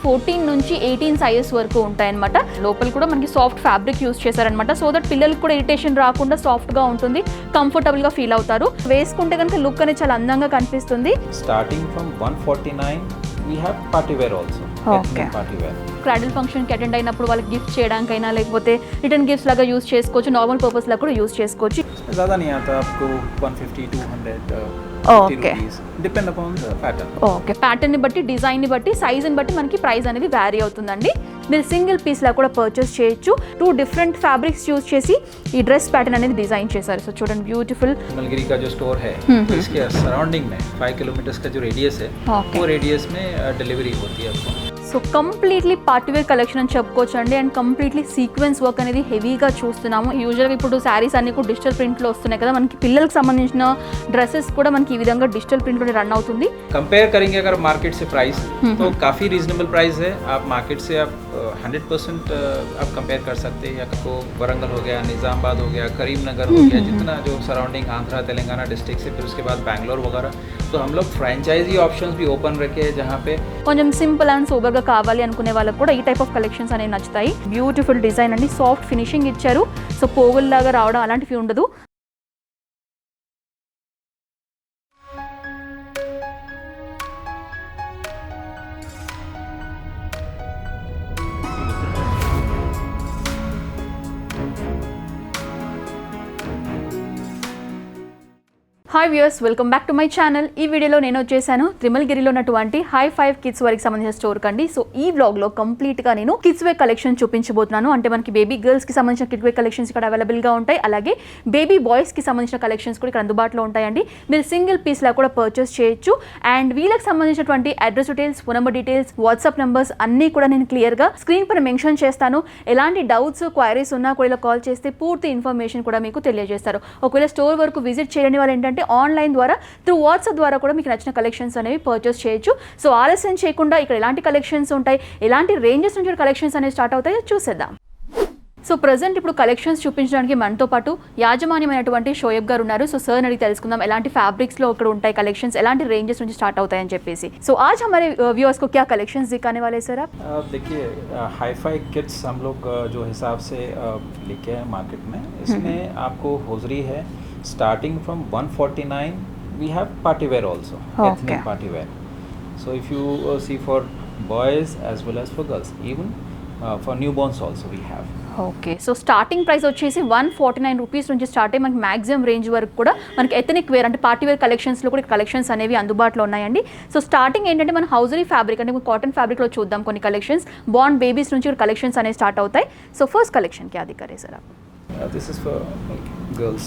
14 నుంచి 18 సైజెస్ వరకు ఉంటాయన్నమాట. లోపల కూడా మనకి సాఫ్ట్ ఫ్యాబ్రిక్ యూస్ చేశారనమాట. సో దట్ పిల్లలకి కూడా ఇరిటేషన్ రాకుండా సాఫ్ట్గా ఉంటుంది, కంఫర్టబుల్గా ఫీల్ అవుతారు. వేసుకుంటే కనుక లుక్ అనేది చాలా అందంగా కనిపిస్తుంది. Starting from 149 we have party wear also. Okay. Party wear. Cradle ఫంక్షన్కి అటెండ్ అయినప్పుడు వాళ్ళకి గిఫ్ట్ చేయడానికైనా లేకపోతే రిటర్న్ గిఫ్ట్స్ లాగా యూస్ చేసుకోవచ్చు, నార్మల్ పర్పస్ లాగా కూడా యూస్ చేసుకోవచ్చు. ज़्यादा नहीं आता आपको 150 200 okay, depend upon the pattern. Okay, ప్యాటర్న్ని బట్టి డిజైన్ని బట్టి సైజ్ని బట్టి మనకి ప్రైస్ అనేది వ్యారీ అవుతుందండి. మీరు సింగిల్ పీస్ లా కూడా పర్చేస్ చేయొచ్చు. 2 డిఫరెంట్ ఫ్యాబ్రిక్స్ యూజ్ చేసి ఈ డ్రెస్ ప్యాటర్న్ అనేది డిజైన్ చేశారు. సో చూడండి, బ్యూటిఫుల్. मलगिरी का जो स्टोर है तो इसके सराउंडिंग में 5 किलोमीटर का जो रेडियस है वो रेडियस में डिलीवरी होती है आपको. సో కంప్లీట్లీ పార్టీవేర్ కలెక్షన్ అని చెప్పుకోవచ్చు అండి. అండ్ కంప్లీట్లీ సీక్వెన్స్ వర్క్ అనేది హెవీగా చూస్తున్నాము. యూజువల్గా ఇప్పుడు శారీస్ అన్ని కూడా డిజిటల్ ప్రింట్లో వస్తున్నాయి కదా, మనకి పిల్లలకు సంబంధించిన డ్రెస్సెస్ కూడా మనకి ఈ విధంగా డిజిటల్ ప్రింట్లో రన్ అవుతుంది. कंपेयर करेंगे अगर मार्केट से प्राइस तो काफ़ी रीजनेबल प्राइस है. आप मार्केट से आप 100% आप कंपेयर कर सकते हैं. या तो वरंगल हो गया, निज़ामाबाद हो गया, करीमनगर हो गया, जितना जो सराउंडिंग आंध्रा तेलंगाना डिस्ट्रिक्ट से, फिर उसके बाद बैंगलोर वगैरह. तो हम लोग फ्रेंचाइजी ऑप्शंस भी ओपन रखे हैं जहाँ पे కొంచెం సింపుల్ అండ్ సోబర్గా కావాలి అనుకునే వాళ్ళకి కూడా ఈ టైప్ ఆఫ్ కలెక్షన్స్ అనేవి నచ్చుతాయి. బ్యూటిఫుల్ డిజైన్ అండి, సాఫ్ట్ ఫినిషింగ్ ఇచ్చారు. సో పోగుల్లాగా రావడం అలాంటివి ఉండదు. Hi viewers, welcome back to my channel. ఈ వీడియోలో నేను వచ్చేసాను తిరుమలగిరిలో ఉన్నటువంటి Hi5 కిడ్స్ వరకు సంబంధించిన స్టోర్ కండి. సో ఈ వ్లాగ్లో కంప్లీట్గా నేను కిడ్స్ వేర్ కలెక్షన్ చూపించబోతున్నాను. అంటే మనకి బేబీ గర్ల్స్కి సంబంధించిన కిడ్ వేర్ కలెక్షన్స్ ఇక్కడ అవైలబుల్గా ఉంటాయి. అలాగే బేబీ బాయ్స్కి సంబంధించిన కలెక్షన్స్ కూడా ఇక్కడ అందుబాటులో ఉంటాయండి. మీరు సింగిల్ పీస్లా కూడా పర్చేస్ చేయొచ్చు. అండ్ వీళ్ళకి సంబంధించినటువంటి address details, phone number details, WhatsApp numbers అన్నీ కూడా నేను క్లియర్గా స్క్రీన్ పైన మెన్షన్ చేస్తాను. ఎలాంటి డౌట్స్, క్వైరీస్ ఉన్నా కూడా ఇలా కాల్ చేస్తే పూర్తి ఇన్ఫర్మేషన్ కూడా మీకు తెలియజేస్తారు. ఒకవేళ స్టోర్ వరకు విజిట్ చేయని వాళ్ళు ఏంటంటే ఆన్లైన్ ద్వారా త్రూ వాట్సాప్ ద్వారా కూడా మీకు నచ్చిన కలెక్షన్స్ అనేవి పర్చేస్ చేయొచ్చు. సో ఆలస్యం చేయకుండా ఇక్కడ ఎలాంటి కలెక్షన్స్ ఉంటాయి, ఎలాంటి రేంజెస్ నుంచి కలెక్షన్స్ అనేవి స్టార్ట్ అవుతాయో చూసేద్దాం. సో ప్రజెంట్ ఇప్పుడు కలెక్షన్స్ చూపించడానికి మనతో పాటు యాజమాన్యమైనటువంటి షోయబ్ గారు ఉన్నారు. సో సార్ అడిగి తెలుసుకుందాం ఎలాంటి ఫ్యాబ్రిక్స్లో ఇక్కడ ఉంటాయి కలెక్షన్స్, ఎలాంటి రేంజెస్ నుంచి స్టార్ట్ అవుతాయని చెప్పేసి. సో आज हमारे व्यूअर्स को क्या कलेक्शंस दिखाने वाले सर आप? देखिए Hi5 किड्स हम लोग जो हिसाब से लेके आए मार्केट में, इसमें आपको होजरी है starting from 149. We have party wear also, ethnic party wear. So if you see for boys as well as for girls, even for newborns also we have. Okay, so starting price వచ్చేసి 149 rupees నుంచి start అయ్యి మనకి maximum range వరకు కూడా మనకి ethnic wear అంటే party wear కలెక్షన్స్లో కూడా కలెక్షన్స్ అనేవి అందుబాటులో ఉన్నాయండి. సో స్టార్టింగ్ ఏంటంటే మన హౌజరీ ఫ్యాబ్రిక్ అంటే కాటన్ ఫ్యాబ్రిక్లో చూద్దాం కొన్ని కలెక్షన్స్. బార్న్ బేబీస్ నుంచి కూడా కలెక్షన్స్ అనేవి స్టార్ట్ అవుతాయి. సో ఫస్ట్ కలెక్షన్ క్యా దిఖారే సార్ आप? This is for girls.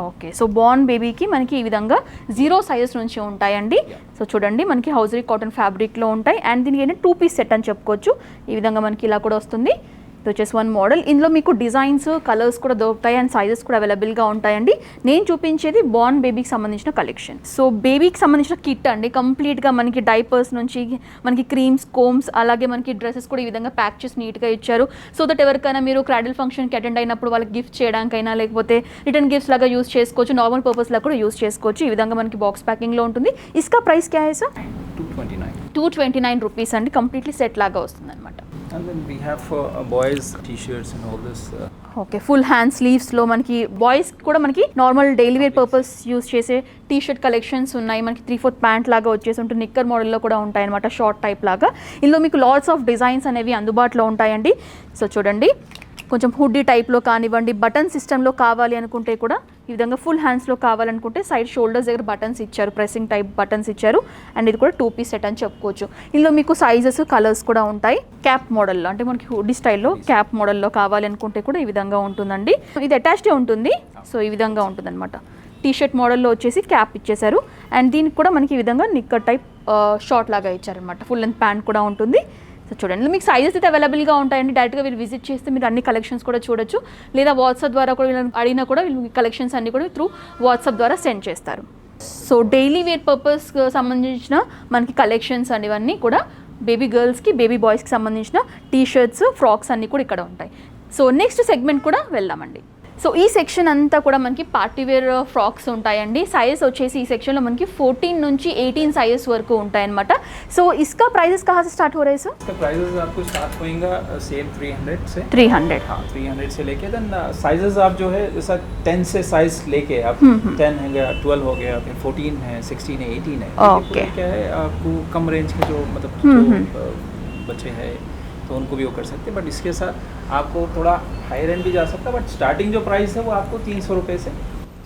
Okay, so born బేబీకి మనకి ఈ విధంగా 0 సైజెస్ నుంచి ఉంటాయండి. సో చూడండి, మనకి హౌజరీ కాటన్ ఫ్యాబ్రిక్లో ఉంటాయి. అండ్ దీనికి ఏంటంటే 2 పీస్ సెట్ అని చెప్పుకోవచ్చు. ఈ విధంగా మనకి ఇలా కూడా వస్తుంది. ఇది వచ్చేసి 1 మోడల్. ఇందులో మీకు డిజైన్స్, కలర్స్ కూడా దొరుకుతాయి అండ్ సైజెస్ కూడా అవైలబుల్గా ఉంటాయండి. నేను చూపించేది బార్న్ బేబీకి సంబంధించిన కలెక్షన్. సో బేబీకి సంబంధించిన కిట్ అండి. కంప్లీట్గా మనకి డైపర్స్ నుంచి మనకి క్రీమ్స్, కోమ్స్, అలాగే మనకి డ్రెస్సెస్ కూడా ఈ విధంగా ప్యాక్ చేసి నీట్గా ఇచ్చారు. సో దట్ ఎవరికైనా మీరు క్రాడిల్ ఫంక్షన్కి అటెండ్ అయినప్పుడు వాళ్ళకి గిఫ్ట్ చేయడానికైనా లేకపోతే రిటర్న్ గిఫ్ట్స్ లాగా యూస్ చేసుకోవచ్చు, నార్మల్ పర్పస్ లాగా కూడా యూస్ చేసుకోవచ్చు. ఈ విధంగా మనకి బాక్స్ ప్యాకింగ్లో ఉంటుంది. ఇస్కా ప్రైస్ క్యా హై సార్? 229 రూపీస్ అండి. కంప్లీట్లీ సెట్ లాగా వస్తుంది అనమాట. And then we have for boys t-shirts and all this. Okay, full hand స్లీవ్స్లో మనకి బాయ్స్ కూడా మనకి normal daily wear purpose use చేసే టీ షర్ట్ కలెక్షన్స్ ఉన్నాయి. మనకి 3/4 ప్యాంట్ లాగా వచ్చేసి ఉంటుంది. నిక్కర్ మోడల్లో కూడా ఉంటాయి అనమాట, షార్ట్ టైప్ లాగా. ఇందులో మీకు లాట్స్ ఆఫ్ డిజైన్స్ అనేవి అందుబాటులో ఉంటాయండి. సో చూడండి, కొంచెం హుడ్డీ టైప్లో కానివ్వండి, బటన్ సిస్టంలో కావాలి అనుకుంటే కూడా ఈ విధంగా ఫుల్ హ్యాండ్స్లో కావాలనుకుంటే సైడ్ షోల్డర్స్ దగ్గర బటన్స్ ఇచ్చారు, ప్రెసింగ్ టైప్ బటన్స్ ఇచ్చారు. అండ్ ఇది కూడా 2 పీస్ సెట్ అని చెప్పుకోవచ్చు. ఇందులో మీకు సైజెస్, కలర్స్ కూడా ఉంటాయి. క్యాప్ మోడల్లో అంటే మనకి హుడ్డీ స్టైల్లో క్యాప్ మోడల్లో కావాలి అనుకుంటే కూడా ఈ విధంగా ఉంటుందండి. ఇది అటాచ్డ్ ఉంటుంది. సో ఈ విధంగా ఉంటుంది అనమాట. టీ షర్ట్ మోడల్లో వచ్చేసి క్యాప్ ఇచ్చేసారు. అండ్ దీనికి కూడా మనకి ఈ విధంగా నిక్కర్ టైప్ షార్ట్ లాగా ఇచ్చారనమాట. ఫుల్ లెంత్ ప్యాంట్ కూడా ఉంటుంది. సో చూడండి, మీకు సైజెస్ అయితే అవైలబుల్గా ఉంటాయండి. డైరెక్ట్గా వీళ్ళు విజిట్ చేస్తే మీరు అన్ని కలెక్షన్స్ కూడా చూడొచ్చు. లేదా వాట్సాప్ ద్వారా కూడా వీళ్ళని అడిగినా కూడా వీళ్ళు కలెక్షన్స్ అన్ని కూడా త్రూ వాట్సాప్ ద్వారా సెండ్ చేస్తారు. సో డైలీ వేర్ పర్పస్ సంబంధించిన మనకి కలెక్షన్స్ అండి ఇవన్నీ కూడా. బేబీ గర్ల్స్కి, బేబీ బాయ్స్కి సంబంధించిన టీ షర్ట్స్, ఫ్రాక్స్ అన్నీ కూడా ఇక్కడ ఉంటాయి. సో నెక్స్ట్ సెగ్మెంట్ కూడా వెళ్దామండి. సో ఈ సెక్షన్ అంతా కూడా మనకి పార్టీ వేర్ ఫ్రాక్స్ ఉంటాయండి. సైజ్ వచ్చేసి ఈ సెక్షన్లో మనకి 14 నుంచి 18 సైజెస్ వరకు ఉంటాయన్నమాట. సో इसका प्राइसेस कहाँ से स्टार्ट हो रहे हैं सर? इसका प्राइसेस आपको स्टार्ट होएगा सेम 300 से. 300. हाँ 300 से लेके देन साइजेस आप जो है जैसा 10 से साइज लेके आप 10 है गया, 12 हो गया, फिर 14 है, 16 है, 18 है. ओके. क्या है आपको कम रेंज के जो मतलब जो बच्चे हैं तो उनको भी वो कर सकते हैं, बट इसके साथ आपको थोड़ा हाई रेंज भी जा सकता है, बट स्टार्टिंग जो प्राइस है वो आपको 300 रुपये से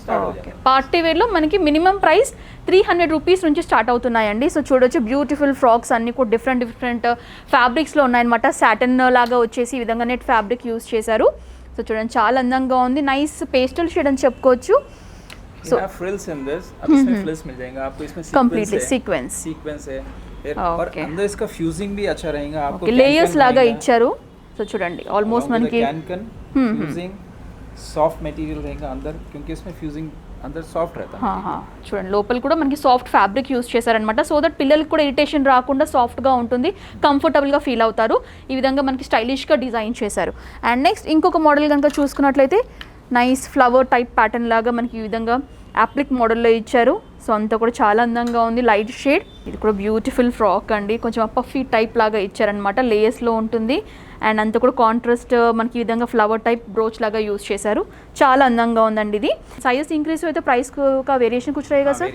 स्टार्ट हो जाएगा. పార్టీ వేర్లో మనకి మినిమం ప్రైస్ 300 రూపీస్ నుంచి స్టార్ట్ అవుతున్నాయండి. సో చూడొచ్చు బ్యూటిఫుల్ ఫ్రాక్స్ అన్ని కూడా డిఫరెంట్ ఫ్యాబ్రిక్స్లో ఉన్నాయన్నమాట. సాటన్ లాగా వచ్చేసి ఈ విధంగా నెట్ ఫ్యాబ్రిక్ యూస్ చేశారు. సో చూడండి చాలా అందంగా ఉంది, నైస్ పేస్టల్ షేడ్ అని చెప్పుకోవచ్చు. సో ఫ్రిల్స్ ఇన్ దిస్ अब इसमें फ्रिल्स मिल जाएगा आपको, इसमें कंप्लीटली सीक्वेंस है और अंदर इसका फ्यूजिंग भी अच्छा रहेगा आपको. లేయర్స్ లాగా ఇచ్చారు. సో చూడండి ఆల్మోస్ట్ మనకి फ्यूजिंग सॉफ्ट मटेरियल रहेगा अंदर, क्योंकि इसमें फ्यूजिंग अंदर सॉफ्ट रहता है. చూడండి లోపల కూడా మనకి సాఫ్ట్ ఫ్యాబ్రిక్ యూస్ చేశారనమాట. సో దట్ పిల్లలకి కూడా ఇరిటేషన్ రాకుండా సాఫ్ట్గా ఉంటుంది, కంఫర్టబుల్గా ఫీల్ అవుతారు. ఈ విధంగా మనకి స్టైలిష్గా డిజైన్ చేశారు. అండ్ నెక్స్ట్ ఇంకొక మోడల్ కనుక చూసుకున్నట్లయితే నైస్ ఫ్లవర్ టైప్ ప్యాటర్న్ లాగా మనకి ఈ విధంగా యాప్లిక్ మోడల్లో ఇచ్చారు. సో అంతా కూడా చాలా అందంగా ఉంది, లైట్ షేడ్. ఇది కూడా బ్యూటిఫుల్ ఫ్రాక్ అండి, కొంచెం పఫీ టైప్ లాగా ఇచ్చారనమాట, లేయర్స్లో ఉంటుంది. అండ్ అంతా కూడా కాంట్రాస్ట్ మనకి ఈ విధంగా ఫ్లవర్ టైప్ బ్రోచ్ లాగా యూస్ చేశారు. చాలా అందంగా ఉందండి ఇది. సైజ్ इंक्रीज हुए तो प्राइस का वेरिएशन कुछ रहेगा सर?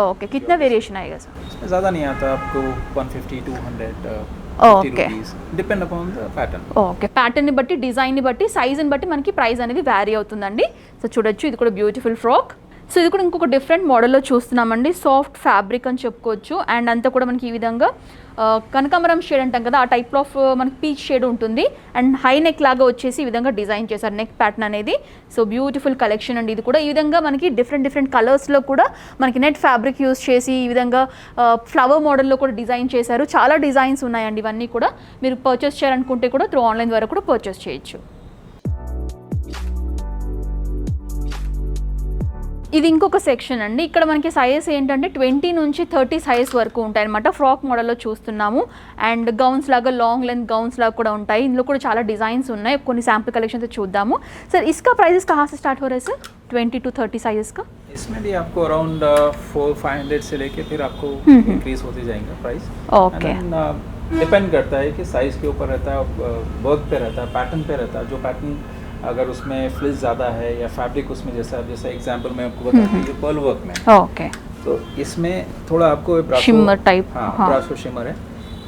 ओके, कितना वेरिएशन आएगा सर? इसमें ज़्यादा नहीं आता आपको, 150 200 okay, depend upon the pattern. Okay, ప్యాటర్న్ని బట్టి డిజైన్ని బట్టి సైజ్ని బట్టి మనకి ప్రైస్ అనేది వ్యారీ అవుతుందండి. సో చూడొచ్చు ఇది కూడా బ్యూటిఫుల్ ఫ్రాక్. సో ఇది కూడా ఇంకొక డిఫరెంట్ మోడల్లో చూస్తున్నామండి, సాఫ్ట్ ఫ్యాబ్రిక్ అని చెప్పుకోవచ్చు. అండ్ అంతా కూడా మనకి ఈ విధంగా కనకాంబరం షేడ్ అంటాం కదా, ఆ టైప్ ఆఫ్ మనకి పీచ్ షేడ్ ఉంటుంది. అండ్ హై నెక్ లాగా వచ్చేసి ఈ విధంగా డిజైన్ చేశారు నెక్ ప్యాటర్న్ అనేది. సో బ్యూటిఫుల్ కలెక్షన్ అండి ఇది కూడా. ఈ విధంగా మనకి డిఫరెంట్ కలర్స్లో కూడా మనకి నెట్ ఫ్యాబ్రిక్ యూస్ చేసి ఈ విధంగా ఫ్లవర్ మోడల్లో కూడా డిజైన్ చేశారు. చాలా డిజైన్స్ ఉన్నాయండి ఇవన్నీ కూడా. మీరు పర్చేస్ చేయాలనుకుంటే కూడా త్రూ ఆన్లైన్ ద్వారా కూడా పర్చేస్ చేయొచ్చు. ఇది ఇంకొక సెక్షన్ అండి. ఇక్కడ మనకి సైజెస్ ఏంటంటే 20 నుంచి 30 సైజ్ వరకు ఉంటాయి అనమాట. ఫ్రాక్ మోడల్లో చూస్తున్నాము. అండ్ గౌన్స్ లాగా లాంగ్ లెంత్ గౌన్స్ లాగా కూడా ఉంటాయి. ఇందులో కూడా చాలా డిజైన్స్ ఉన్నాయి, కొన్ని శాంపుల్ కలెక్షన్స్ చూద్దాము. సార్ इसका प्राइसेस कहाँ से स्टार्ट हो रहे हैं सर? 20 to 30 साइजेस का. इसमें भी आपको अराउंड 400-500 से लेके फिर आपको इंक्रीज होते जाएंगे प्राइस. ओके, डिपेंड करता है कि साइज के ऊपर रहता है, वर्क पे रहता है, पैटर्न पे रहता है. जो पैटर्न अगर उसमें फ्लिस ज़्यादा है या फैब्रिक उसमें जैसा एग्जांपल मैं आपको बता दूँ, ये पर्ल वर्क में. ओके, तो इसमें थोड़ा आपको शिमर टाइप, हाँ ब्रासो शिमर है.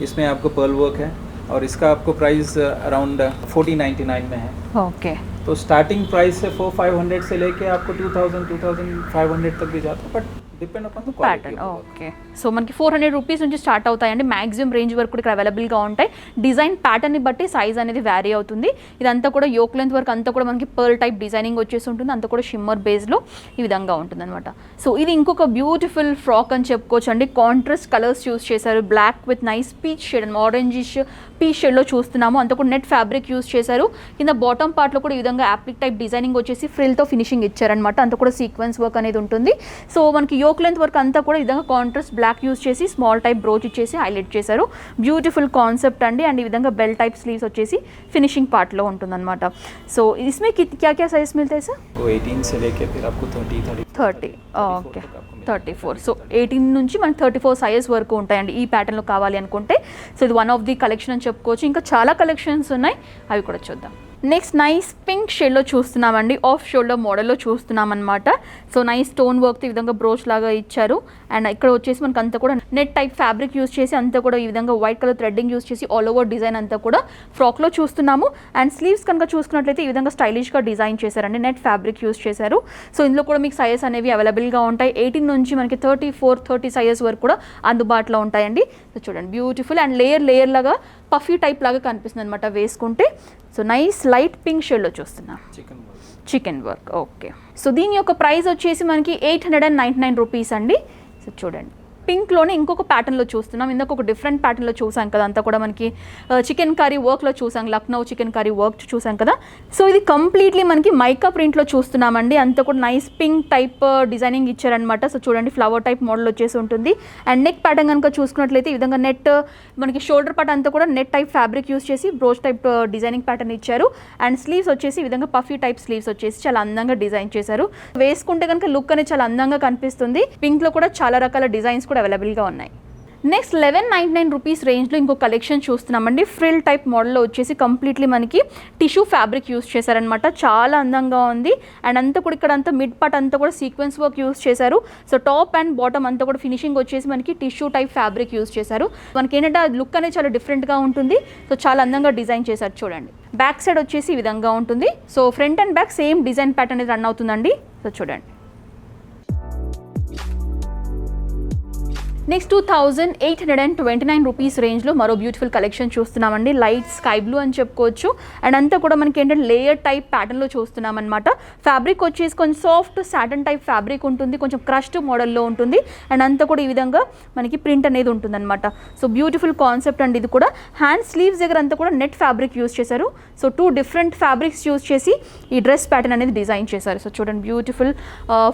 इसमें आपको पर्ल वर्क है और इसका आपको प्राइस अराउंड 4099 में है. ओके, तो स्टार्टिंग प्राइस से 400-500 से लेके आपको 2000-2500 तक भी जाता है, but depend upon the pattern. Okay, so మనకి 400 రూపీస్ నుంచి స్టార్ట్ అవుతాయండి. మ్యాక్సిమం రేంజ్ వరకు కూడా ఇక్కడ అవైలబుల్గా ఉంటాయి. డిజైన్ ప్యాటర్న్ని బట్టి సైజ్ అనేది వ్యారీ అవుతుంది. ఇదంతా కూడా యోక్ లెంత్ వరకు అంతా కూడా మనకి పర్ల్ టైప్ డిజైనింగ్ వచ్చేసి ఉంటుంది. అంతా కూడా షిమ్మర్ బేస్లో ఈ విధంగా ఉంటుంది అనమాట. సో ఇది ఇంకొక బ్యూటిఫుల్ ఫ్రాక్ అని చెప్పుకోవచ్చు అండి. కాంట్రాస్ట్ కలర్స్ యూస్ చేశారు, black with nice peach shade and orangish peach షేడ్లో చూస్తున్నాము. అంతా కూడా నెట్ ఫ్యాబ్రిక్ యూస్ చేశారు. కింద బాటమ్ పార్ట్లో కూడా ఈ విధంగా యాప్లిక్ టైప్ డిజైనింగ్ వచ్చేసి ఫ్రిల్తో ఫినిషింగ్ ఇచ్చారనమాట. అంతా కూడా సీక్వెన్స్ వర్క్ అనేది ఉంటుంది. సో మనకి యోక్ లెంత్ వర్క్ అంతా కూడా ఈ విధంగా కాంట్రాస్ట్ బ్లాక్ యూస్ చేసి స్మాల్ టైప్ బ్రోచ్ ఇచ్చేసి హైలైట్ చేశారు. బ్యూటిఫుల్ కాన్సెప్ట్ అండి. అండ్ ఈ విధంగా బెల్ టైప్ స్లీవ్స్ వచ్చేసి ఫినిషింగ్ పార్ట్లో ఉంటుందన్నమాట. సో इसमें क्या साइज मिलता है सर? 18 से लेके फिर आपको 30. ఓకే, 34. సో 18 నుంచి మనకి 34 సైజ్ వరకు ఉంటాయండి ఈ ప్యాటర్న్లో కావాలి అనుకుంటే. సో ఇది వన్ ఆఫ్ ది కలెక్షన్ అని చెప్పుకోవచ్చు. ఇంకా చాలా కలెక్షన్స్ ఉన్నాయి, అవి కూడా చూద్దాం. నెక్స్ట్ నైస్ పింక్ షేడ్లో చూస్తున్నామండి, ఆఫ్ షోల్డర్ మోడల్లో చూస్తున్నాం అనమాట. సో నైస్ స్టోన్ వర్క్ ఈ విధంగా బ్రోచ్ లాగా ఇచ్చారు. అండ్ ఇక్కడ వచ్చేసి మనకి అంతా కూడా నెట్ టైప్ ఫ్యాబ్రిక్ యూస్ చేసి అంతా కూడా ఈ విధంగా వైట్ కలర్ థ్రెడ్డింగ్ యూస్ చేసి ఆల్ ఓవర్ డిజైన్ అంతా కూడా ఫ్రాక్లో చూస్తున్నాము. అండ్ స్లీవ్స్ కనుక చూసుకున్నట్లయితే ఈ విధంగా స్టైలిష్గా డిజైన్ చేశారండి, నెట్ ఫ్యాబ్రిక్ యూస్ చేశారు. సో ఇందులో కూడా మీకు సైజెస్ అనేవి అవైలబుల్గా ఉంటాయి. 18 నుంచి మనకి 34-30 సైజెస్ వరకు కూడా అందుబాటులో ఉంటాయండి. సో చూడండి బ్యూటిఫుల్ అండ్ లేయర్ లాగా పఫీ టైప్ లాగా కనిపిస్తుంది అనమాట వేసుకుంటే. సో నైస్ లైట్ పింక్ షేడ్లో చూస్తున్నాం, చికెన్ వర్క్. ఓకే, సో దీని యొక్క ప్రైస్ వచ్చేసి మనకి 899 రూపీస్ అండి. సో చూడండి పింక్లోనే ఇంకొక ప్యాటర్న్లో చూస్తున్నాం. ఇందాక ఒక డిఫరెంట్ ప్యాటర్న్లో చూసాం కదా, అంతా కూడా మనకి చికెన్ కర్రీ వర్క్లో చూసాం, లక్నో చికెన్ కర్రీ వర్క్ చూసాం కదా. సో ఇది కంప్లీట్లీ మనకి మైకా ప్రింట్లో చూస్తున్నామండి. అంతా కూడా నైస్ పింక్ టైప్ డిజైనింగ్ ఇచ్చారనమాట. సో చూడండి ఫ్లవర్ టైప్ మోడల్ వచ్చేసి ఉంటుంది. అండ్ నెక్ ప్యాటర్న్ కనుక చూసుకున్నట్లయితే ఈ విధంగా నెట్ మనకి షోల్డర్ పార్ట్ అంతా కూడా నెట్ టైప్ ఫ్యాబ్రిక్ యూస్ చేసి బ్రోచ్ టైప్ డిజైనింగ్ ప్యాటర్న్ ఇచ్చారు. అండ్ స్లీవ్స్ వచ్చేసి ఈ విధంగా పఫీ టైప్ స్లీవ్స్ వచ్చేసి చాలా అందంగా డిజైన్ చేశారు. వేసుకుంటే కనుక లుక్ అనేది చాలా అందంగా కనిపిస్తుంది. పింక్లో కూడా చాలా రకాల డిజైన్స్ కూడా అవైలబుల్గా ఉన్నాయి. నెక్స్ట్ 1199 రూపీస్ రేంజ్లో ఇంకో కలెక్షన్ చూస్తున్నామండి. ఫ్రిల్ టైప్ మోడల్లో వచ్చేసి కంప్లీట్లీ మనకి టిష్యూ ఫ్యాబ్రిక్ యూస్ చేశారనమాట. చాలా అందంగా ఉంది. అండ్ అంతా కూడా ఇక్కడ అంతా మిడ్ పార్ట్ అంతా కూడా సీక్వెన్స్ వర్క్ యూస్ చేశారు. సో టాప్ అండ్ బాటమ్ అంతా కూడా ఫినిషింగ్ వచ్చేసి మనకి టిష్యూ టైప్ ఫ్యాబ్రిక్ యూస్ చేశారు. మనకి ఏంటంటే ఆ లుక్ అనేది చాలా డిఫరెంట్గా ఉంటుంది. సో చాలా అందంగా డిజైన్ చేశారు. చూడండి బ్యాక్ సైడ్ వచ్చేసి ఈ విధంగా ఉంటుంది. So front and back same design pattern అనేది రన్ అవుతుందండి. సో చూడండి నెక్స్ట్ 2829 రూపీస్ రేంజ్లో మరో బ్యూటిఫుల్ కలెక్షన్ చూస్తున్నామండి. లైట్ స్కై బ్లూ అని చెప్పుకోవచ్చు. అండ్ అంతా కూడా మనకి ఏంటంటే లేయర్ టైప్ ప్యాటర్న్లో చూస్తున్నాం అనమాట. ఫ్యాబ్రిక్ వచ్చేసి కొంచెం సాఫ్ట్ సాటన్ టైప్ ఫ్యాబ్రిక్ ఉంటుంది, కొంచెం క్రష్డ్ మోడల్లో ఉంటుంది. అండ్ అంతా కూడా ఈ విధంగా మనకి ప్రింట్ అనేది ఉంటుంది అనమాట. సో బ్యూటిఫుల్ కాన్సెప్ట్ అండి. ఇది కూడా హ్యాండ్ స్లీవ్స్ దగ్గర అంతా కూడా నెట్ ఫ్యాబ్రిక్ యూస్ చేశారు. సో 2 డిఫరెంట్ ఫ్యాబ్రిక్స్ యూస్ చేసి ఈ డ్రెస్ ప్యాటర్న్ అనేది డిజైన్ చేశారు. సో చూడండి బ్యూటిఫుల్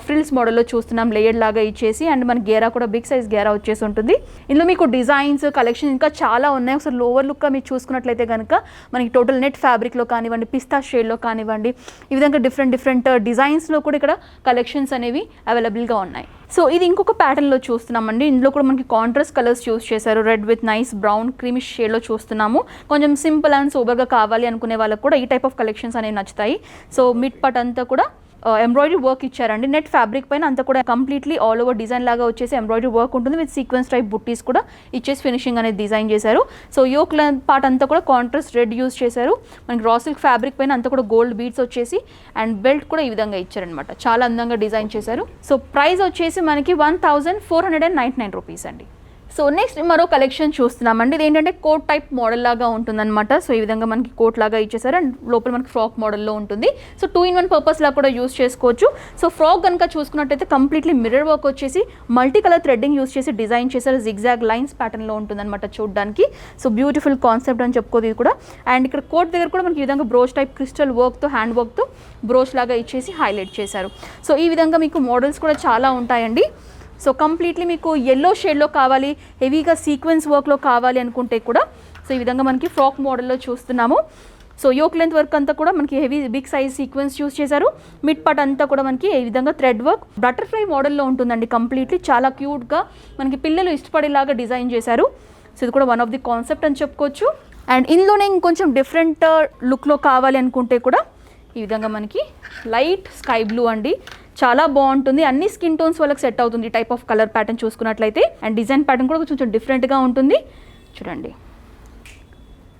ఫ్రిల్స్ మోడల్లో చూస్తున్నాం, లేయర్ లాగా ఇచ్చేసి. అండ్ మనకి గేరా కూడా బిగ్ సైజ్ గేరా వచ్చేసి ఉంటుంది. ఇందులో మీకు డిజైన్స్ కలెక్షన్ ఇంకా చాలా ఉన్నాయి. ఒకసారి లోవర్ లుక్గా మీరు చూసుకున్నట్లయితే కనుక మనకి టోటల్ నెట్ ఫ్యాబ్రిక్లో కానివ్వండి, పిస్తా షేడ్లో కానివ్వండి, ఈ విధంగా డిఫరెంట్ డిజైన్స్లో కూడా ఇక్కడ కలెక్షన్స్ అనేవి అవైలబుల్గా ఉన్నాయి. సో ఇది ఇంకొక ప్యాటర్న్లో చూస్తున్నామండి. ఇందులో కూడా మనకి కాంట్రాస్ట్ కలర్స్ యూస్ చేశారు. Red with nice brown creamish షేడ్లో చూస్తున్నాము. కొంచెం సింపుల్ అండ్ సోబర్గా కావాలి అనుకునే వాళ్ళకి కూడా ఈ టైప్ ఆఫ్ కలెక్షన్స్ అనేవి నచ్చుతాయి. సో మిడ్ పార్ట్ అంతా కూడా ఎంబ్రాయిడరీ వర్క్ ఇచ్చారండి. నెట్ ఫ్యాబ్రిక్ పైన అంతా కూడా కంప్లీట్లీ ఆల్ ఓవర్ డిజైన్ లాగా వచ్చేసి ఎంబ్రాయిడరీ వర్క్ ఉంటుంది. విత్ సీక్వెన్స్ టైప్ బుట్టీస్ కూడా ఇచ్చేసి ఫినిషింగ్ అనేది డిజైన్ చేశారు. సో యోక్ పార్ట్ అంతా కూడా కాంట్రాస్ట్ రెడ్ యూస్ చేశారు. మనకి రా సిల్క్ ఫ్యాబ్రిక్ పైన అంతా కూడా గోల్డ్ బీడ్స్ వచ్చేసి అండ్ బెల్ట్ కూడా ఈ విధంగా ఇచ్చారనమాట. చాలా అందంగా డిజైన్ చేశారు. సో ప్రైస్ వచ్చేసి మనకి 1499 రూపీస్ అండి. సో నెక్స్ట్ మరో కలెక్షన్ చూస్తున్నామండి. ఇది ఏంటంటే కోట్ టైప్ మోడల్ లాగా ఉంటుందన్నమాట. సో ఈ విధంగా మనకి కోట్ లాగా ఇచ్చేసారు. అండ్ లోపల మనకి ఫ్రాక్ మోడల్లో ఉంటుంది. సో 2-in-1 పర్పస్ లాగా కూడా యూస్ చేసుకోవచ్చు. సో ఫ్రాక్ కనుక చూసుకున్నట్టయితే కంప్లీట్లీ మిర్రర్ వర్క్ వచ్చేసి మల్టీ కలర్ థ్రెడ్డింగ్ యూస్ చేసి డిజైన్ చేశారు. జిగ్జాగ్ లైన్స్ ప్యాటర్న్లో ఉంటుందన్నమాట చూడడానికి. సో బ్యూటిఫుల్ కాన్సెప్ట్ అని చెప్పుకోదు ఇది కూడా. అండ్ ఇక్కడ కోట్ దగ్గర కూడా మనకి ఈ విధంగా బ్రోచ్ టైప్ క్రిస్టల్ వర్క్తో హ్యాండ్ వర్క్తో బ్రోచ్ లాగా ఇచ్చేసి హైలైట్ చేశారు. సో ఈ విధంగా మీకు మోడల్స్ కూడా చాలా ఉంటాయండి. సో కంప్లీట్లీ మీకు ఎల్లో షేడ్లో కావాలి, హెవీగా సీక్వెన్స్ వర్క్లో కావాలి అనుకుంటే కూడా సో ఈ విధంగా మనకి ఫ్రాక్ మోడల్లో చూస్తున్నాము. సో యోక్ లెంత్ వర్క్ అంతా కూడా మనకి heavy big size sequence use చేశారు. మిడ్ పార్ట్ అంతా కూడా మనకి ఈ విధంగా థ్రెడ్ వర్క్ బటర్ఫ్లై మోడల్లో ఉంటుందండి. కంప్లీట్లీ చాలా క్యూట్గా మనకి పిల్లలు ఇష్టపడేలాగా డిజైన్ చేశారు. సో ఇది కూడా వన్ ఆఫ్ ది కాన్సెప్ట్ అని చెప్పుకోవచ్చు. అండ్ ఇందులోనే ఇంకొంచెం డిఫరెంట్ లుక్లో కావాలి అనుకుంటే కూడా ఈ విధంగా మనకి లైట్ స్కై బ్లూ అండి. చాలా బాగుంటుంది. అన్ని స్కిన్ టోన్స్ వాళ్ళకి సెట్ అవుతుంది ఈ టైప్ ఆఫ్ కలర్ ప్యాటర్న్ చూసుకున్నట్లయితే. అండ్ డిజైన్ ప్యాటర్న్ కూడా కొంచెం డిఫరెంట్గా ఉంటుంది. చూడండి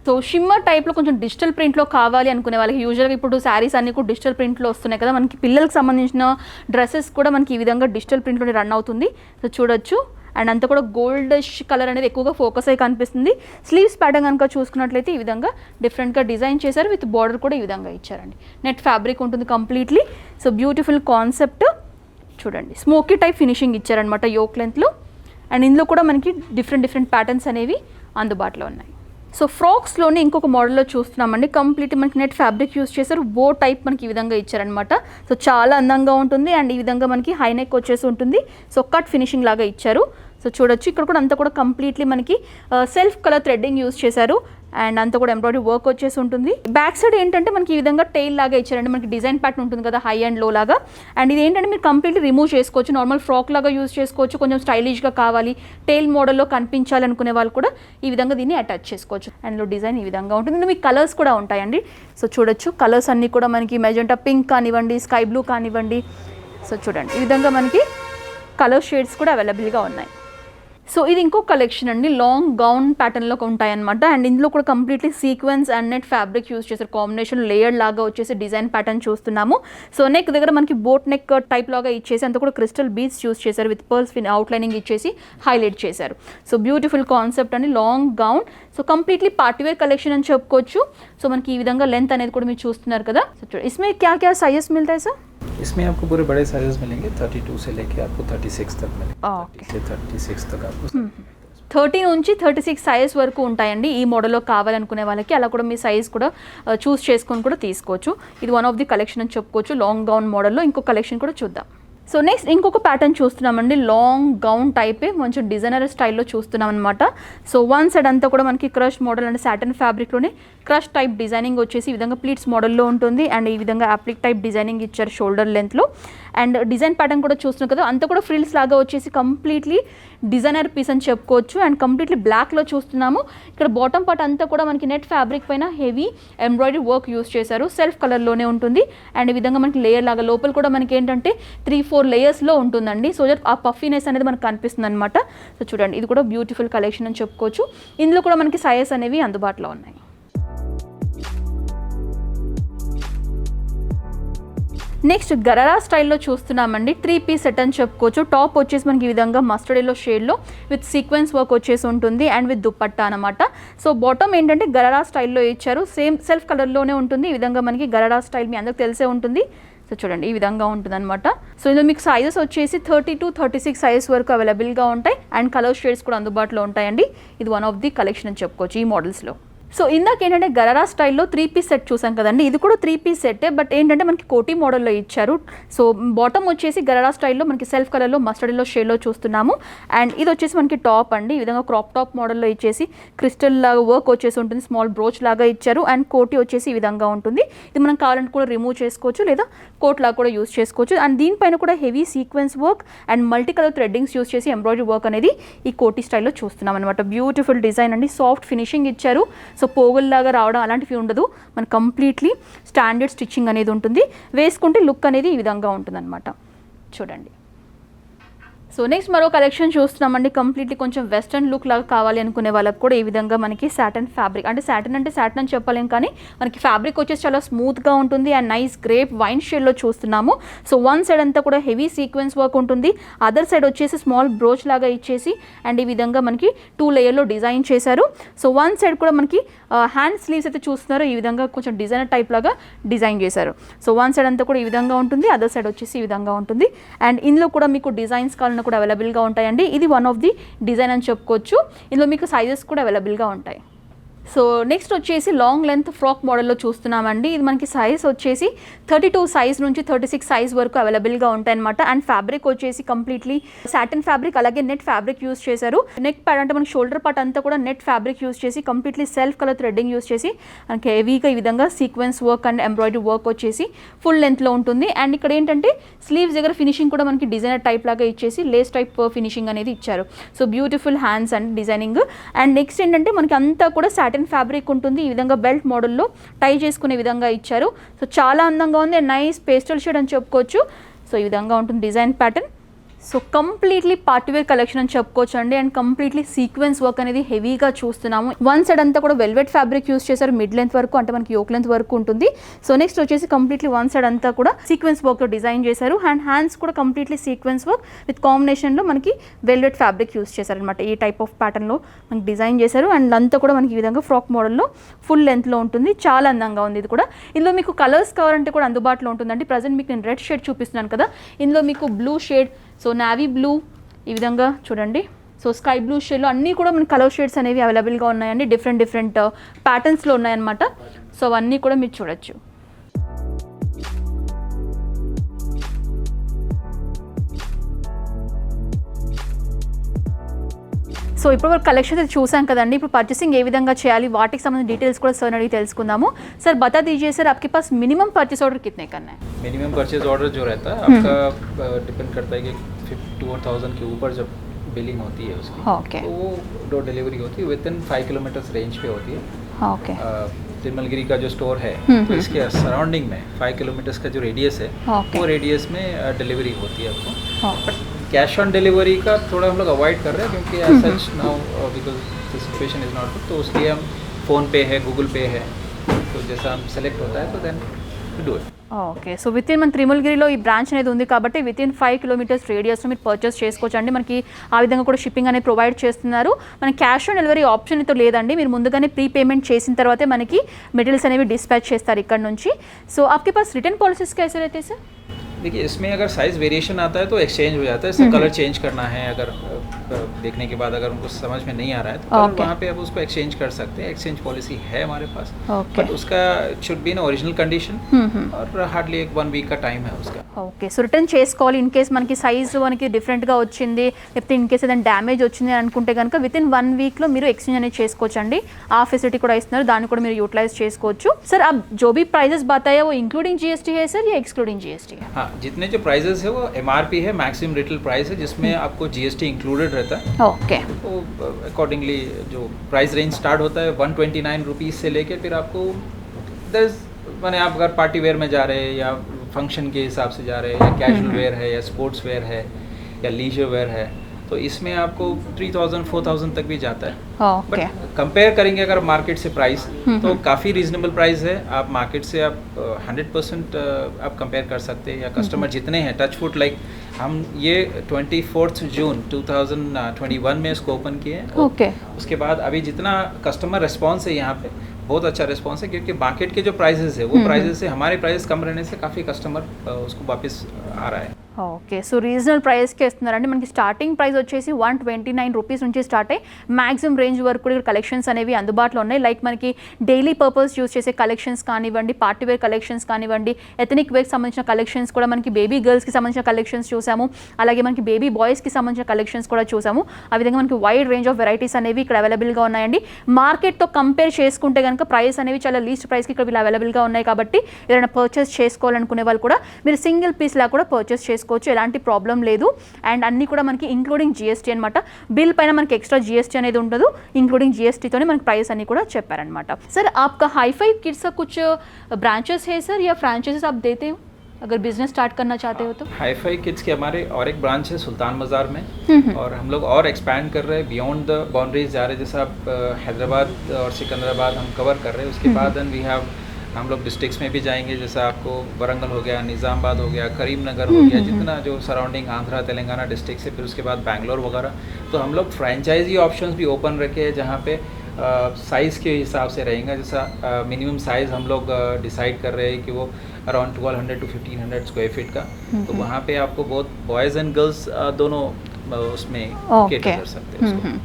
సో షిమ్మర్ టైప్లో కొంచెం డిజిటల్ ప్రింట్లో కావాలి అనుకునే వాళ్ళకి, యూజువల్గా ఇప్పుడు శారీస్ అన్నీ కూడా డిజిటల్ ప్రింట్లో వస్తున్నాయి కదా, మనకి పిల్లలకు సంబంధించిన డ్రెస్సెస్ కూడా మనకి ఈ విధంగా డిజిటల్ ప్రింట్లోనే రన్ అవుతుంది. సో చూడొచ్చు. అండ్ అంతా కూడా గోల్డిష్ కలర్ అనేది ఎక్కువగా ఫోకస్ అయ్యి కనిపిస్తుంది. స్లీవ్స్ ప్యాటర్న్ కనుక చూసుకున్నట్లయితే ఈ విధంగా డిఫరెంట్గా డిజైన్ చేశారు. విత్ బార్డర్ కూడా ఈ విధంగా ఇచ్చారండి. నెట్ ఫ్యాబ్రిక్ ఉంటుంది కంప్లీట్లీ. So beautiful concept. చూడండి స్మోకీ టైప్ ఫినిషింగ్ ఇచ్చారనమాట యోక్ లెంత్లో. అండ్ ఇందులో కూడా మనకి డిఫరెంట్ ప్యాటర్న్స్ అనేవి అందుబాటులో ఉన్నాయి. సో ఫ్రాక్స్లోనే ఇంకొక మోడల్లో చూస్తున్నామండి. కంప్లీట్ మనకి నెట్ ఫ్యాబ్రిక్ యూస్ చేశారు. బో టైప్ మనకి ఈ విధంగా ఇచ్చారనమాట. సో చాలా అందంగా ఉంటుంది. అండ్ ఈ విధంగా మనకి హై నెక్ వచ్చేసి ఉంటుంది. సో కట్ ఫినిషింగ్ లాగా ఇచ్చారు. సో చూడొచ్చు ఇక్కడ కూడా అంతా కూడా కంప్లీట్లీ మనకి సెల్ఫ్ కలర్ థ్రెడ్డింగ్ యూస్ చేశారు. అండ్ అంతా కూడా ఎంబ్రాయిడరీ వర్క్ వచ్చేసి ఉంటుంది. బ్యాక్ సైడ్ ఏంటంటే మనకి ఈ విధంగా టైల్ లాగా ఇచ్చారండి. మనకి డిజైన్ ప్యాటర్న్ ఉంటుంది కదా హై అండ్ లో లాగా. అండ్ ఇది ఏంటంటే మీరు కంప్లీట్లీ రిమూవ్ చేసుకోవచ్చు. నార్మల్ ఫ్రాక్ లాగా యూస్ చేసుకోవచ్చు. కొంచెం స్టైలిష్గా కావాలి, టైల్ మోడల్లో కనిపించాలనుకునే వాళ్ళు కూడా ఈ విధంగా దీన్ని అటాచ్ చేసుకోవచ్చు. అండ్ డిజైన్ ఈ విధంగా ఉంటుంది. మీకు కలర్స్ కూడా ఉంటాయండి. సో చూడొచ్చు కలర్స్ అన్నీ కూడా మనకి మెజెంటా పింక్ కానివ్వండి, స్కై బ్లూ కానివ్వండి. సో చూడండి ఈ విధంగా మనకి కలర్ షేడ్స్ కూడా అవైలబుల్గా ఉన్నాయి. సో ఇది ఇంకో కలెక్షన్ అండి. లాంగ్ గౌన్ ప్యాటర్న్లో ఉంటాయన్నమాట. అండ్ ఇందులో కూడా completely sequence and net fabric use చేశారు. కాంబినేషన్ లేయర్ లాగా వచ్చేసి డిజైన్ ప్యాటర్న్ చూస్తున్నాము. సో నెక్ దగ్గర మనకి బోట్ నెక్ టైప్ లాగా ఇచ్చేసి అంతా కూడా క్రిస్టల్ బీడ్స్ యూస్ చేశారు. విత్ పర్ల్స్ అవుట్లైనింగ్ ఇచ్చేసి హైలైట్ చేశారు. సో బ్యూటిఫుల్ కాన్సెప్ట్ అండి. Long gown. So completely partywear collection అని చెప్పుకోవచ్చు. సో మనకి ఈ విధంగా లెంత్ అనేది కూడా మీరు చూస్తున్నారు కదా. సో इसमें क्या क्या साइजेस मिलता है सर? इसमें आपको पूरे बड़े साइजेस मिलेंगे 32 से लेके आपको 36 तक मिलेंगे। ఓకే 30 से 36 तक आपको 30 నుంచి 36 సైజ్ వరకు ఉంటాయండి ఈ మోడల్లో కావాలనుకునే వాళ్ళకి. అలా కూడా మీ సైజ్ కూడా చూస్ చేసుకొని కూడా తీసుకోవచ్చు. ఇది వన్ ఆఫ్ ది కలెక్షన్ అని చెప్పుకోవచ్చు. లాంగ్ గౌన్ మోడల్లో ఇంకో కలెక్షన్ కూడా చూద్దాం. సో నెక్స్ట్ ఇంకొక ప్యాటర్న్ చూస్తున్నామండి. లాంగ్ గౌన్ టైపే కొంచెం డిజైనర్ స్టైల్లో చూస్తున్నాం అనమాట. సో వన్ సైడ్ అంతా కూడా మనకి క్రష్ మోడల్ అండ్ సాటన్ ఫ్యాబ్రిక్లోనే క్రష్ టైప్ డిజైనింగ్ వచ్చేసి ఈ విధంగా ప్లీట్స్ మోడల్లో ఉంటుంది. అండ్ ఈ విధంగా అప్లిక్ టైప్ డిజైనింగ్ ఇచ్చారు షోల్డర్ లెంత్లో. అండ్ డిజైన్ ప్యాటర్న్ కూడా చూస్తున్నాం కదా, అంతా కూడా ఫ్రిల్స్ లాగా వచ్చేసి కంప్లీట్లీ డిజైనర్ పీస్ అని చెప్పుకోవచ్చు. అండ్ కంప్లీట్లీ బ్లాక్లో చూస్తున్నాము. ఇక్కడ బాటమ్ పార్ట్ అంతా కూడా మనకి నెట్ ఫ్యాబ్రిక్ పైన హెవీ ఎంబ్రాయిడరీ వర్క్ యూస్ చేశారు. సెల్ఫ్ కలర్లోనే ఉంటుంది. అండ్ ఈ విధంగా మనకి లేయర్ లాగా లోపల కూడా మనకి ఏంటంటే 3-4 లేయర్స్లో ఉంటుందండి. సో దట్ ఆ పఫీనెస్ అనేది మనకు కనిపిస్తుంది అనమాట. సో చూడండి, ఇది కూడా బ్యూటిఫుల్ కలెక్షన్ అని చెప్పుకోవచ్చు. ఇందులో కూడా మనకి సైజెస్ అనేవి అందుబాటులో ఉన్నాయి. నెక్స్ట్ గరారా స్టైల్లో చూస్తున్నామండి. 3 పీస్ సెట్ అని చెప్పుకోవచ్చు. టాప్ వచ్చేసి మనకి ఈ విధంగా మస్టర్డ్ ఎల్లో షేడ్లో విత్ సీక్వెన్స్ వర్క్ వచ్చేసి ఉంటుంది అండ్ విత్ దుపట్టా అనమాట. సో బాటమ్ ఏంటంటే గరారా స్టైల్లో ఇచ్చారు. సేమ్ సెల్ఫ్ కలర్లోనే ఉంటుంది. ఈ విధంగా మనకి గరారా స్టైల్ మీ అందరికి తెలిసే ఉంటుంది. సో చూడండి, ఈ విధంగా ఉంటుంది అనమాట. సో ఇందులో మీకు సైజెస్ వచ్చేసి 30-36 సైజెస్ వరకు అవైలబుల్గా ఉంటాయి. అండ్ కలర్ షేడ్స్ కూడా అందుబాటులో ఉంటాయండి. ఇది వన్ ఆఫ్ ది కలెక్షన్ అని చెప్పుకోవచ్చు ఈ మోడల్స్లో. సో ఇందాక ఏంటంటే గరారా స్టైల్లో 3 పీస్ సెట్ చూసాం కదండి. ఇది కూడా 3 పీస్ సెట్టే, బట్ ఏంటంటే మనకి కోటీ మోడల్లో ఇచ్చారు. సో బాటమ్ వచ్చేసి గరారా స్టైల్లో మనకి సెల్ఫ్ కలర్లో మస్టర్డ్ ఎల్లో షేడ్లో చూస్తున్నాము. అండ్ ఇది వచ్చేసి మనకి టాప్ అండి. ఈ విధంగా క్రాప్ టాప్ మోడల్లో ఇచ్చేసి క్రిస్టల్ లాగా వర్క్ వచ్చేసి ఉంటుంది. స్మాల్ బ్రోచ్ లాగా ఇచ్చారు. అండ్ కోటీ వచ్చేసి ఈ విధంగా ఉంటుంది. ఇది మనం కావాలంటే కూడా రిమూవ్ చేసుకోవచ్చు, లేదా కోట్ లాగా కూడా యూస్ చేసుకోవచ్చు. అండ్ దీనిపైన కూడా heavy sequence work and multi colour threadings use చేసి ఎంబ్రాయిడరీ వర్క్ అనేది ఈ కోటీ స్టైల్లో చూస్తున్నాం అనమాట. బ్యూటిఫుల్ డిజైన్ అండి. సాఫ్ట్ ఫినిషింగ్ ఇచ్చారు. సో పోగుల్లాగా రావడం అలాంటివి ఉండదు. మన కంప్లీట్లీ స్టాండర్డ్ స్టిచ్చింగ్ అనేది ఉంటుంది. వేసుకుంటే లుక్ అనేది ఈ విధంగా ఉంటుందన్నమాట. చూడండి. సో నెక్స్ట్ మరో కలెక్షన్ చూస్తున్నామండి. కంప్లీట్లీ కొంచెం వెస్ట్రన్ లుక్ లాగా కావాలి అనుకునే వాళ్ళకి కూడా ఈ విధంగా మనకి సాటన్ ఫ్యాబ్రిక్, అంటే సాటన్ అని చెప్పలేం, కానీ మనకి ఫ్యాబ్రిక్ వచ్చేసి చాలా స్మూత్గా ఉంటుంది. అండ్ నైస్ గ్రేప్ వైన్ షేడ్లో చూస్తున్నాము. సో వన్ సైడ్ అంతా కూడా హెవీ సీక్వెన్స్ వర్క్ ఉంటుంది. అదర్ సైడ్ వచ్చేసి స్మాల్ బ్రోచ్ లాగా ఇచ్చేసి అండ్ ఈ విధంగా మనకి 2 లేయర్లో డిజైన్ చేశారు. సో వన్ సైడ్ కూడా మనకి హ్యాండ్ స్లీవ్స్ అయితే చూస్తున్నారు. ఈ విధంగా కొంచెం డిజైనర్ టైప్ లాగా డిజైన్ చేశారు. సో వన్ సైడ్ అంతా కూడా ఈ విధంగా ఉంటుంది. అదర్ సైడ్ వచ్చేసి ఈ విధంగా ఉంటుంది. అండ్ ఇందులో కూడా మీకు డిజైన్స్ కావాలన్నా కూడా అవైలబుల్గా ఉంటాయండి. ఇది వన్ ఆఫ్ ది డిజైన్ అని చెప్పుకోవచ్చు. ఇందులో మీకు సైజెస్ కూడా అవైలబుల్గా ఉంటాయి. సో నెక్స్ట్ వచ్చేసి లాంగ్ లెంత్ ఫ్రాక్ మోడల్లో చూస్తున్నామండి. ఇది మనకి సైజ్ వచ్చేసి 32 సైజ్ నుంచి 36 సైజ్ వరకు అవైలబుల్గా ఉంటాయి అనమాట. అండ్ ఫ్యాబ్రిక్ వచ్చేసి కంప్లీట్లీ సాటిన్ ఫ్యాబ్రిక్, అలాగే నెట్ ఫ్యాబ్రిక్ యూస్ చేశారు. నెక్ ప్యాడ్ అంటే మనకి షోల్డర్ పార్ట్ అంతా కూడా నెట్ ఫ్యాబ్రిక్ యూస్ చేసి completely self colour threading use చేసి మనకి హెవీగా ఈ విధంగా sequence work and embroidery work వచ్చేసి ఫుల్ లెంత్లో ఉంటుంది. అండ్ ఇక్కడ ఏంటంటే స్లీవ్స్ దగ్గర ఫినిషింగ్ కూడా మనకి డిజైనర్ టైప్ లాగా ఇచ్చేసి లేస్ టైప్ ఫినిషింగ్ అనేది ఇచ్చారు. So beautiful hands and designing. And next ఏంటంటే మనకి అంతా కూడా సాటిన్ ఫ్యాబ్రిక్ ఉంటుంది. ఈ విధంగా బెల్ట్ మోడల్లో టై చేసుకునే విధంగా ఇచ్చారు. సో చాలా అందంగా ఉంది. నైస్ పేస్టల్ షేడ్ అని చెప్పుకోవచ్చు. సో ఈ విధంగా ఉంటుంది design pattern. So completely partywear collection అని చెప్పుకోవచ్చు అండి. అండ్ కంప్లీట్లీ సీక్వెన్స్ వర్క్ అనేది హెవీగా చూస్తున్నాము. వన్ సైడ్ అంతా కూడా వెల్వెట్ ఫ్యాబ్రిక్ యూస్ చేశారు. మిడ్ లెంత్ వరకు, అంటే మనకి యోక్ లెంత్ వరకు ఉంటుంది. సో నెక్స్ట్ వచ్చేసి కంప్లీట్లీ వన్ సైడ్ అంతా కూడా సీక్వెన్స్ వర్క్లో డిజైన్ చేశారు. అండ్ హ్యాండ్స్ కూడా కంప్లీట్లీ సీక్వెన్స్ వర్క్ విత్ కాంబినేషన్లో మనకి వెల్వెట్ ఫ్యాబ్రిక్ యూస్ చేశారనమాట. ఈ టైప్ ఆఫ్ ప్యాటర్న్లో మనకి డిజైన్ చేశారు. అండ్ అంతా కూడా మనకి ఈ విధంగా ఫ్రాక్ మోడల్లో ఫుల్ లెంత్లో ఉంటుంది. చాలా అందంగా ఉంది ఇది కూడా. ఇందులో మీకు కలర్స్ కావాలంటే కూడా అందుబాటులో ఉంటుందండి. ప్రజెంట్ మీకు నేను రెడ్ షేడ్ చూపిస్తున్నాను కదా, ఇందులో మీకు blue shade, so navy blue, ఈ విధంగా చూడండి. సో స్కై బ్లూ షేడ్లో అన్నీ కూడా మన కలర్ షేడ్స్ అనేవి అవైలబుల్గా ఉన్నాయండి. డిఫరెంట్ ప్యాటర్న్స్లో ఉన్నాయన్నమాట. సో అవన్నీ కూడా మీరు చూడొచ్చు. సో ఇప్పుడు కలెక్షన్ అయితే చూసాం కదండి. ఇప్పుడు పర్చేసింగ్ ఏ విధంగా చేయాలి, వాటికి సంబంధించిన డీటెయిల్స్ కూడా సార్ అడిగి తెలుసుకుందాము. सर बता दीजिए सर, आपके पास मिनिमम परचेज ऑर्डर कितने करना है? मिनिमम परचेज ऑर्डर जो रहता है आपका डिपेंड करता है कि 50,000 के ऊपर जब बिलिंग होती है उसकी, ओके, तो वो डोर डिलीवरी होती है विद इन 5 किलोमीटर रेंज पे होती है. ओके, तिरुमलगिरी का जो स्टोर है तो इसके सराउंडिंग में 5 किलोमीटर्स का जो रेडियस है वो रेडियस में डिलीवरी होती है आपको. बट कैश ऑन डिलीवरी का थोड़ा हम लोग अवॉइड कर रहे हैं क्योंकि as such now because the situation is not good, तो उसके हम फ़ोन पे है, गूगल पे है, तो जैसा हम सेलेक्ट होता है तो then we do it. Okay. So within మన తిరుమలగిరిలో ఈ బ్రాంచ్ అనేది ఉంది కాబట్టి విత్ ఇన్ 5 కిలోమీటర్స్ రేడియస్లో మీరు పర్చేస్ చేసుకోవచ్చు అండి. మనకి ఆ విధంగా కూడా షిప్పింగ్ అనేది ప్రొవైడ్ చేస్తున్నారు. మనకి క్యాష్ ఆన్ డెలివరీ ఆప్షన్ అయితే లేదండి. మీరు ముందుగానే ప్రీ పేమెంట్ చేసిన తర్వాతే మనకి మెటీరియల్స్ అనేవి డిస్పాచ్ చేస్తారు ఇక్కడ నుంచి. సో आपके पास रिटर्न पॉलिसीज कैसे रहते हैं सर? देखिए इसमें अगर साइज़ वेरिएशन आता है तो एक्सचेंज हो जाता है, इससे कलर चेंज करना है, अगर देखने के बाद अगर उनको समझ में नहीं आ रहा है तो कलर वहाँ पे अब उसको एक्सचेंज कर सकते हैं, एक्सचेंज पॉलिसी है हमारे पास, बट उसका should be in original condition और हार्डली एक 1 वीक का टाइम है उसका. ఓకే, సో రిటర్న్ చేసుకోవాలి ఇన్ కేస్ మనకి సైజు మనకి డిఫరెంట్గా వచ్చింది, లేకపోతే ఇన్ కేస్ ఏదైనా డ్యామేజ్ వచ్చింది అని అనుకుంటే కనుక విత్ ఇన్ 1 వీక్లో మీరు ఎక్స్చేంజ్ అనేది చేసుకోవచ్చు అండి. ఆ ఫెసిలిటీ కూడా ఇస్తున్నారు, దాన్ని కూడా మీరు యూటిలైజ్ చేసుకోవచ్చు. సార్ आप जो भी प्राइजेस बताया वो इंक्लूडिंग जीएसटी है सर या एक्सक्लूडिंग जीएसटी है? हाँ, जितने जो प्राइजेस है वो एमआरपी है, मैक्सिमम रिटेल प्राइस है, जिसमें आपको जीएसटी इंक्लूडेड रहता है. ओके, तो अकॉर्डिंगली जो प्राइस रेंज स्टार्ट होता है 129 रुपीज़ से लेके फिर आपको माने आप अगर पार्टी वेयर में जा रहे हैं या फंक्शन के हिसाब से जा रहे हैं या कैजुअल वेयर है या स्पोर्ट्स वेयर है या लीजर वेयर है, तो इसमें आपको 3000-4000 तक भी जाता है. ओके, बट कंपेयर करेंगे अगर मार्केट से प्राइस तो काफ़ी रीजनेबल प्राइस है. आप मार्केट से आप 100% आप कंपेयर कर सकते हैं, या कस्टमर जितने हैं टच फुट लाइक हम ये 24 जून 2021 में इसको ओपन किए हैं. ओके, उसके बाद अभी जितना कस्टमर रिस्पॉन्स है यहाँ पे बहुत अच्छा रिस्पॉन्स है, क्योंकि मार्केट के जो प्राइसेस है वो प्राइसेस से हमारे प्राइसेस कम रहने से काफ़ी कस्टमर उसको वापस आ रहा है. ఓకే, సో రీజనల్ ప్రైస్కి ఇస్తున్నారండి. మనకి స్టార్టింగ్ ప్రైస్ వచ్చేసి 129 రూపీస్ నుంచి స్టార్ట్ అయ్యి మ్యాక్సిమం రేంజ్ వరకు కూడా కలెక్షన్స్ అనేవి అందుబాటులో ఉన్నాయి. లైక్ మనకి డైలీ పర్పస్ యూస్ చేసే కలెక్షన్స్ కానివ్వండి, పార్టీ వేర్ కలెక్షన్స్ కానివ్వండి, ఎథనిక్ వేర్కి సంబంధించిన కలెక్షన్స్ కూడా మనకి బేబీ గర్ల్స్కి సంబంధించిన కలెక్షన్స్ చూసాము, అలాగే మనకి బేబీ బాయ్స్కి సంబంధించిన కలెక్షన్స్ కూడా చూసాము. ఆ విధంగా మనకి వైడ్ రేంజ్ ఆఫ్ వెరైటీస్ అనేవి ఇక్కడ అవైలబుల్గా ఉన్నాయండి. మార్కెట్తో కంపేర్ చేసుకుంటే కనుక ప్రైస్ అనేవి చాలా లీస్ట్ ప్రైస్కి ఇక్కడ వీళ్ళు అవైలబుల్గా ఉన్నాయి. కాబట్టి ఎవరైనా పర్చేస్ చేసుకోవాలనుకునే వాళ్ళు కూడా మీరు సింగిల్ పీస్ లా కూడా పర్చేస్ చేసుకోవచ్చు, ఎలాంటి ప్రాబ్లం లేదు. అండ్ అన్నీ కూడా మనకి ఇంక్లూడింగ్ జీఎస్టీ అనమాట. బిల్ పైన మనకి ఎక్స్ట్రా జీఎస్టీ అనేది ఉండదు, ఇంక్లూడింగ్ జీఎస్టీతోనే మనకి ప్రైస్ అన్ని కూడా చెప్పారనమాట. सर आपका हाई-फाई किड्स का कुछ ब्रांचेस है सर या फ्रेंचाइजीज आप देते हो अगर बिजनेस स्टार्ट करना चाहते हो तो? हाई-फाई किड्स के हमारे और एक ब्रांच है सुल्तान बाज़ार में, और हम लोग और एक्सपैंड कर रहे हैं, बियॉन्ड द बाउंड्रीज जा रहे हैं. जैसे आप हैदराबाद और सिकंदराबाद हम कवर कर रहे हैं. उसके बाद वी हैव हम लोग डिस्ट्रिक्ट्स में भी जाएंगे, जैसे आपको वरंगल हो गया, निज़ामबाद हो गया, करीमनगर हो गया, जितना जो सराउंडिंग आंध्रा तेलंगाना डिस्ट्रिक्ट से, फिर उसके बाद बैंगलोर वगैरह. तो हम लोग फ्रेंचाइजी ऑप्शंस भी ओपन रखे हैं, जहाँ पे साइज़ के हिसाब से रहेगा. जैसा मिनिमम साइज़ हम लोग डिसाइड कर रहे हैं कि वो अराउंड 1200 to 1500 स्क्वायर फीट का. तो वहाँ पे आपको बहुत बॉयज़ एंड गर्ल्स दोनों उसमें केटर कर सकते हैं उसको.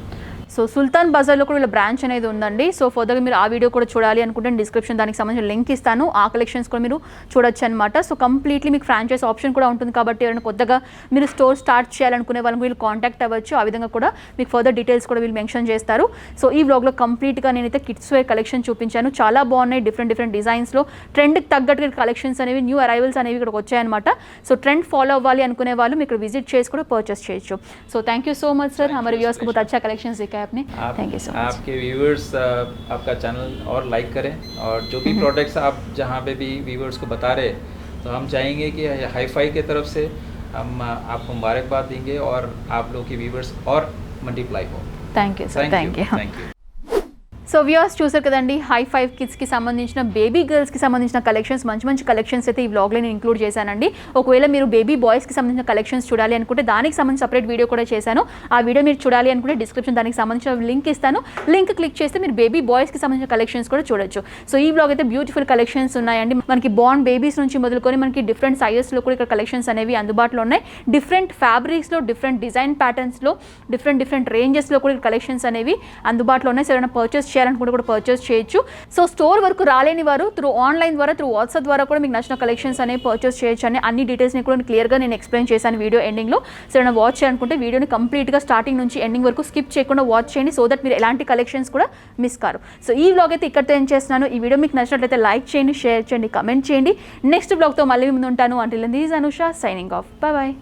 సో సుల్తాన్ బజార్లో కూడా వీళ్ళ బ్రాంచ్ అనేది ఉందండి. సో ఫర్దర్గా మీరు ఆ వీడియో కూడా చూడాలి అనుకుంటే డిస్క్రిప్షన్ దానికి సంబంధించిన లింక్ ఇస్తాను, ఆ కలెక్షన్స్ కూడా మీరు చూడొచ్చు అనమాట. సో కంప్లీట్లీ మీకు ఫ్రాంచైజ్ ఆప్షన్ కూడా ఉంటుంది, కాబట్టి ఎవరైనా కొత్తగా మీరు స్టోర్ స్టార్ట్ చేయాలనుకునే వాళ్ళకి వీళ్ళు కాంటాక్ట్ అవ్వచ్చు. ఆ విధంగా కూడా మీకు ఫర్దర్ డీటెయిల్స్ కూడా వీళ్ళు మెన్షన్ చేస్తారు. సో ఈ వ్లాగ్లో కంప్లీట్గా నేనైతే కిడ్స్ వేర్ కలెక్షన్ చూపించాను, చాలా బాగున్నాయి. డిఫరెంట్ డిజైన్స్లో ట్రెండ్కి తగ్గట్టుగా కలెక్షన్స్ అనేవి, న్యూ అరైవల్స్ అనేవి ఇక్కడికి వచ్చాయన్నమాట. సో ట్రెండ్ ఫాలో అవ్వాలి అనుకునే వాళ్ళు మీరు ఇక్కడ విజిట్ చేసి కూడా పర్చేస్ చేయొచ్చు. So thank you so much sir, हमारे व्यूअर्स को बहुत अच्छा कलेक्शंस दिखाया आपने. Thank you so much. आपके व्यूअर्स आपका चैनल और लाइक करें, और जो भी प्रोडक्ट्स आप जहाँ पे भी व्यूअर्स को बता रहे तो हम चाहेंगे कि हाई-फाई की तरफ से हम आपको मुबारकबाद देंगे और आप लोग के व्यूअर्स और मल्टीप्लाई हो. Thank you sir, thank you. So viewers చూసారు కదండి, హై-ఫై కిడ్స్కి సంబంధించిన, బేబీ గర్ల్స్కి సంబంధించిన కలెక్షన్స్, మంచి కలెక్షన్స్ అయితే ఈ వ్లాగ్లో నేను ఇంక్లూడ్ చేశానండి. ఒకవేళ మీరు బేబీ బాయ్స్కి సంబంధించిన కలెక్షన్స్ చూడాలి అనుకుంటే దానికి సంబంధించి సపరేట్ వీడియో కూడా చేశాను. ఆ వీడియో మీరు చూడాలి అనుకుంటే డిస్క్రిప్షన్ దానికి సంబంధించిన లింక్ ఇస్తాను, లింక్ క్లిక్ చేస్తే మీరు బేబీ బాయ్స్కి సంబంధించిన కలెక్షన్స్ కూడా చూడొచ్చు. సో ఈ వ్లాగ్ అయితే బ్యూటిఫుల్ కలెక్షన్స్ ఉన్నాయండి. మనకి బార్న్ బేబీస్ నుంచి మొదలుకొని మనకి డిఫరెంట్ సైజెస్లో కూడా ఇక్కడ కలెక్షన్స్ అనేవి అందుబాటులో ఉన్నాయి. డిఫరెంట్ ఫ్యాబ్రిక్స్లో, డిఫరెంట్ డిజైన్ ప్యాటర్న్స్లో, డిఫరెంట్ రేంజెస్లో కూడా కలెక్షన్స్ అనేవి అందుబాటులో ఉన్నాయి. సో ఏమైనా పర్చేస్ చేయాలనుకుంటే కూడా పర్చేస్ చేయొచ్చు. సో స్టోర్ వరకు రాలేని వారు త్రూ ఆన్లైన్ ద్వారా, త్రూ వాట్సాప్ ద్వారా కూడా మీకు నచ్చిన కలెక్షన్స్ అనేవి పర్చేస్ చేయొచ్చు అని అన్ని డీటెయిల్స్ని కూడా క్లియర్గా నేను ఎక్స్ప్లెయిన్ చేశాను వీడియో ఎండింగ్లో. సో ఏమైనా వాచ్ చేయాలనుకుంటే వీడియోని కంప్లీట్గా స్టార్టింగ్ నుంచి ఎండింగ్ వరకు స్కిప్ చేయకుండా వాచ్ చేయండి, సో దట్ మీరు ఎలాంటి కలెక్షన్స్ కూడా మిస్ కారు. సో ఈ వ్లాగ్ అయితే ఇక్కడితో ఏం చేస్తున్నాను. ఈ వీడియో మీకు నచ్చినట్లయితే లైక్ చేయండి, షేర్ చేయండి, కమెంట్ చేయండి. నెక్స్ట్ వ్లాగ్తో మళ్ళీ ముందు ఉంటాను. Until then this is Anusha signing off. Bye bye.